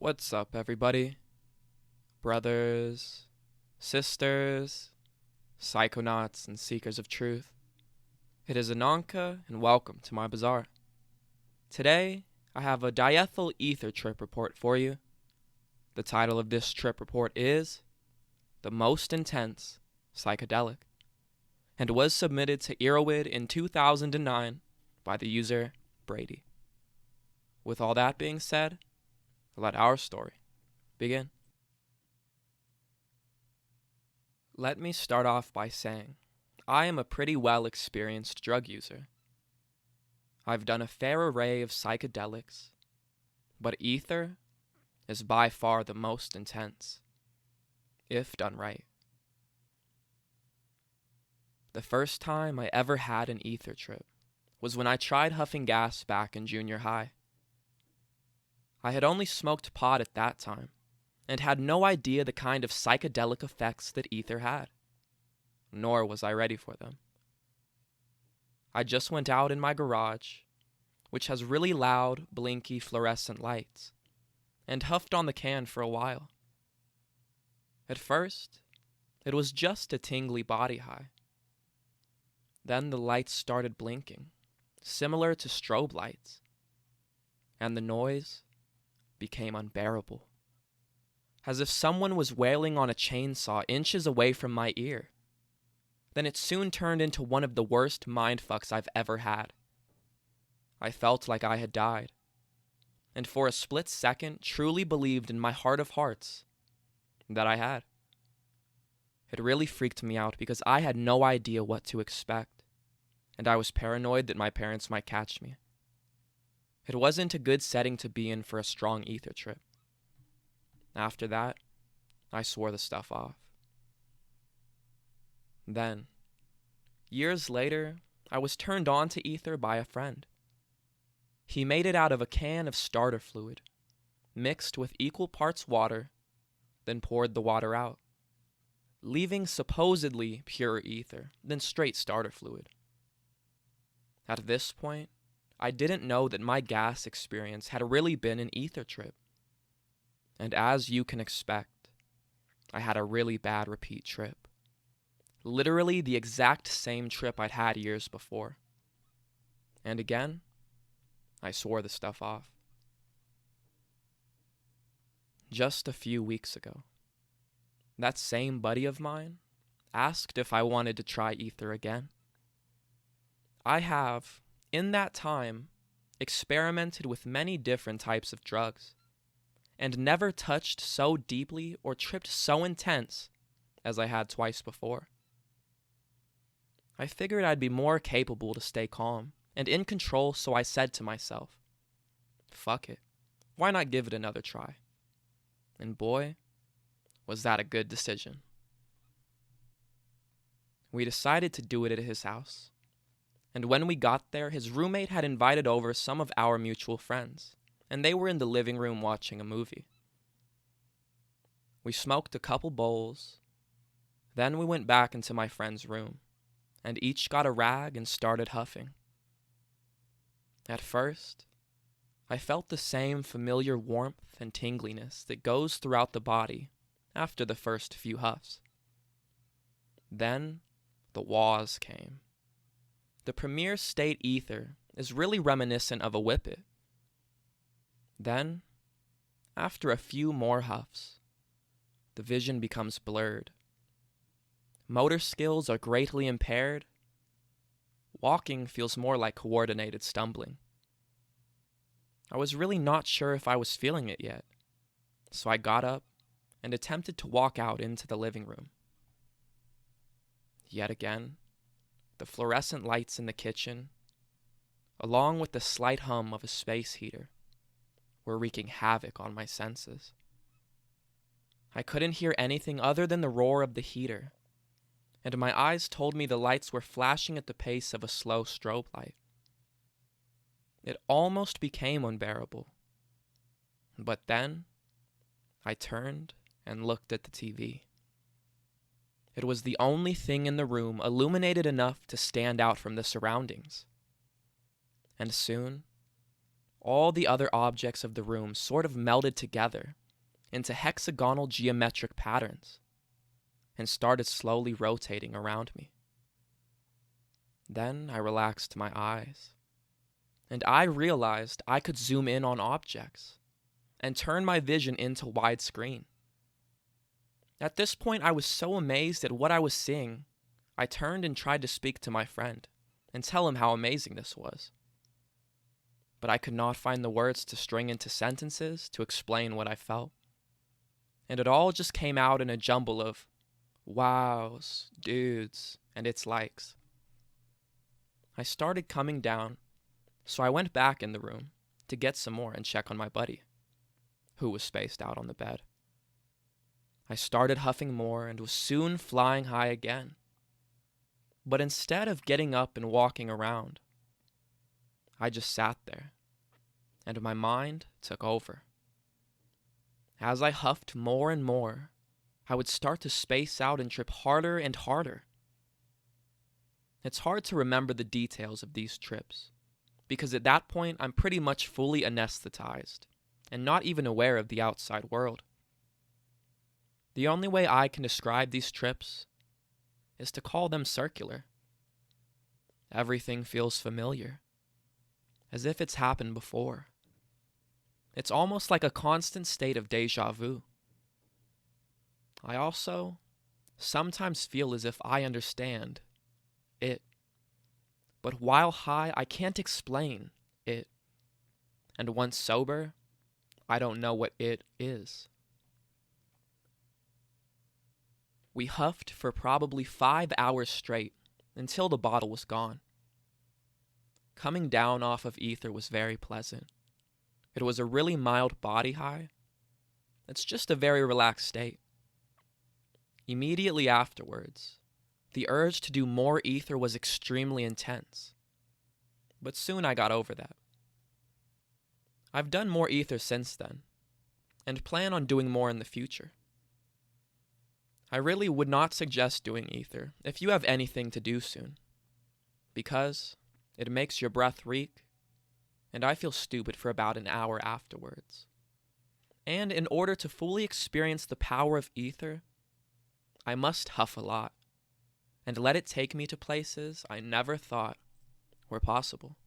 What's up, everybody? Brothers, sisters, psychonauts, and seekers of truth. It is Ananka, and welcome to my bazaar. Today, I have a Diethyl ether trip report for you. The title of this trip report is The Most Intense Psychedelic, and was submitted to Erowid in 2009 by the user Brady. With all that being said, let our story begin. Let me start off by saying I am a pretty well experienced drug user. I've done a fair array of psychedelics, but ether is by far the most intense, if done right. The first time I ever had an ether trip was when I tried huffing gas back in junior high. I had only smoked pot at that time, and had no idea the kind of psychedelic effects that ether had, nor was I ready for them. I just went out in my garage, which has really loud, blinky fluorescent lights, and huffed on the can for a while. At first, it was just a tingly body high. Then the lights started blinking, similar to strobe lights, and the noise became unbearable, as if someone was wailing on a chainsaw inches away from my ear. Then it soon turned into one of the worst mindfucks I've ever had. I felt like I had died, and for a split second truly believed in my heart of hearts that I had. It really freaked me out because I had no idea what to expect, and I was paranoid that my parents might catch me. It wasn't a good setting to be in for a strong ether trip. After that, I swore the stuff off. Then, years later, I was turned on to ether by a friend. He made it out of a can of starter fluid, mixed with equal parts water, then poured the water out, leaving supposedly pure ether, then straight starter fluid. At this point, I didn't know that my gas experience had really been an ether trip. And as you can expect, I had a really bad repeat trip. Literally the exact same trip I'd had years before. And again, I swore the stuff off. Just a few weeks ago, that same buddy of mine asked if I wanted to try ether again. I have, in that time, experimented with many different types of drugs, and never touched so deeply or tripped so intense as I had twice before. I figured I'd be more capable to stay calm and in control, so I said to myself, fuck it, why not give it another try? And boy, was that a good decision. We decided to do it at his house, and when we got there, his roommate had invited over some of our mutual friends, and they were in the living room watching a movie. We smoked a couple bowls, then we went back into my friend's room, and each got a rag and started huffing. At first, I felt the same familiar warmth and tingliness that goes throughout the body after the first few huffs. Then, the wahs came. The premier state ether is really reminiscent of a whippet. Then, after a few more huffs, the vision becomes blurred. Motor skills are greatly impaired. Walking feels more like coordinated stumbling. I was really not sure if I was feeling it yet, so I got up and attempted to walk out into the living room. Yet again, the fluorescent lights in the kitchen, along with the slight hum of a space heater, were wreaking havoc on my senses. I couldn't hear anything other than the roar of the heater, and my eyes told me the lights were flashing at the pace of a slow strobe light. It almost became unbearable. But then, I turned and looked at the TV. It was the only thing in the room illuminated enough to stand out from the surroundings. And soon, all the other objects of the room sort of melded together into hexagonal geometric patterns and started slowly rotating around me. Then I relaxed my eyes, and I realized I could zoom in on objects and turn my vision into widescreen. At this point, I was so amazed at what I was seeing, I turned and tried to speak to my friend and tell him how amazing this was. But I could not find the words to string into sentences to explain what I felt. And it all just came out in a jumble of wows, dudes, and its likes. I started coming down, so I went back in the room to get some more and check on my buddy, who was spaced out on the bed. I started huffing more and was soon flying high again. But instead of getting up and walking around, I just sat there, and my mind took over. As I huffed more and more, I would start to space out and trip harder and harder. It's hard to remember the details of these trips, because at that point I'm pretty much fully anesthetized and not even aware of the outside world. The only way I can describe these trips is to call them circular. Everything feels familiar, as if it's happened before. It's almost like a constant state of déjà vu. I also sometimes feel as if I understand it, but while high, I can't explain it, and once sober, I don't know what it is. We huffed for probably 5 hours straight until the bottle was gone. Coming down off of ether was very pleasant. It was a really mild body high. It's just a very relaxed state. Immediately afterwards, the urge to do more ether was extremely intense, but soon I got over that. I've done more ether since then, and plan on doing more in the future. I really would not suggest doing ether if you have anything to do soon, because it makes your breath reek, and I feel stupid for about an hour afterwards. And in order to fully experience the power of ether, I must huff a lot, and let it take me to places I never thought were possible.